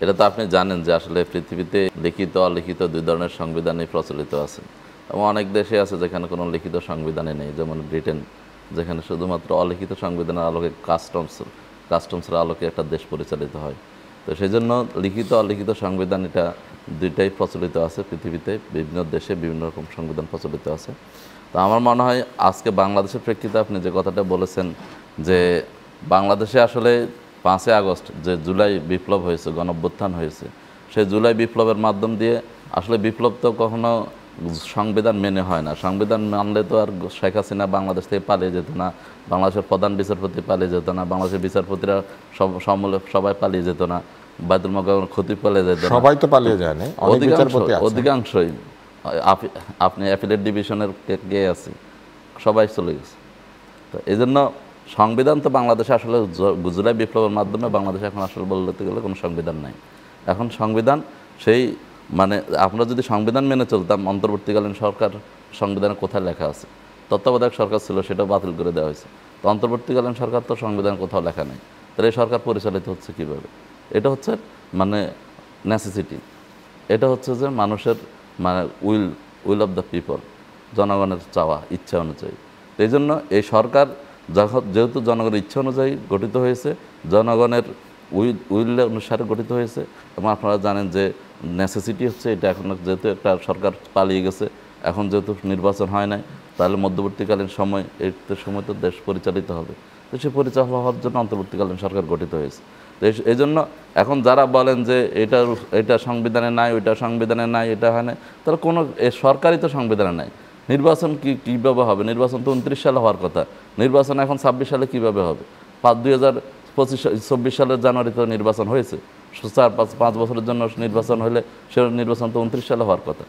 এটা তো আপনি জানেন যে আসলে পৃথিবীতে লিখিত অলিখিত দুই ধরনের সংবিধানই প্রচলিত আছে এবং অনেক দেশে আছে যেখানে কোনো লিখিত সংবিধানই নেই, যেমন ব্রিটেন, যেখানে শুধুমাত্র অলিখিত সংবিধানের আলোকে কাস্টমসের আলোকে একটা দেশ পরিচালিত হয়। তো সেই জন্য লিখিত অলিখিত সংবিধান এটা দুইটাই প্রচলিত আছে পৃথিবীতে, বিভিন্ন দেশে বিভিন্ন রকম সংবিধান প্রচলিত আছে। তো আমার মনে হয় আজকে বাংলাদেশের প্রেক্ষিতে আপনি যে কথাটা বলেছেন যে বাংলাদেশে আসলে 5ই আগস্ট যে জুলাই বিপ্লব হয়েছে, গণঅভ্যুত্থান হয়েছে, সেই জুলাই বিপ্লবের মাধ্যম দিয়ে আসলে বিপ্লব তো কখনো সংবিধান মেনে হয় না। সংবিধান মানলে তো আর শেখ হাসিনা বাংলাদেশ থেকে পালিয়ে যেত না, বাংলাদেশের প্রধান বিচারপতি পালিয়ে যেত না, বাংলাদেশের বিচারপতিরা সবাই পালিয়ে যেত না, বায়তুল মোকাররমের ক্ষতি পালিয়ে যেত না। সবাই তো পালিয়ে যায় না, অধিকাংশই আপনি অ্যাপিলেট ডিভিশনের কে আছে, সবাই চলে গেছে। তো এই জন্য সংবিধান তো বাংলাদেশে আসলে জুলাই বিপ্লবের মাধ্যমে বাংলাদেশে এখন আসলে বলতে গেলে কোনো সংবিধান নাই। এখন সংবিধান সেই মানে আমরা যদি সংবিধান মেনে চলতাম, অন্তর্বর্তীকালীন সরকার সংবিধানে কোথায় লেখা আছে? তত্ত্বাবধায়ক সরকার ছিল, সেটাও বাতিল করে দেওয়া হয়েছে। তো অন্তর্বর্তীকালীন সরকার তো সংবিধান কোথাও লেখা নেই, তাহলে এই সরকার পরিচালিত হচ্ছে কীভাবে? এটা হচ্ছে মানে নেসেসিটি, এটা হচ্ছে যে মানুষের মানে উইল অফ দ্য পিপল, জনগণের চাওয়া ইচ্ছা অনুযায়ী। এই জন্য এই সরকার যেহেতু জনগণের ইচ্ছা অনুযায়ী গঠিত হয়েছে, জনগণের উইল অনুসারে গঠিত হয়েছে, এবং আপনারা জানেন যে নেসেসিটি হচ্ছে এটা। এখন যেহেতু একটা সরকার পালিয়ে গেছে, এখন যেহেতু নির্বাচন হয় নাই, তাহলে মধ্যবর্তীকালীন সময় সময় তো দেশ পরিচালিত হবে। তো সে পরিচালনা হওয়ার জন্য অন্তর্বর্তীকালীন সরকার গঠিত হয়েছে। তো এই জন্য এখন যারা বলেন যে এটা সংবিধানে নাই, ওইটা সংবিধানে নাই, এটা হয় না, তাহলে কোনো সরকারই তো সংবিধানে নাই। নির্বাচন কীভাবে হবে? নির্বাচন তো 29 সালে হওয়ার কথা, নির্বাচন এখন 26 সালে কীভাবে হবে? 2024 সালের জানুয়ারিতে নির্বাচন হয়েছে, 4-5 বছরের জন্য নির্বাচন হলে সে নির্বাচন তো 29 সালে হওয়ার কথা।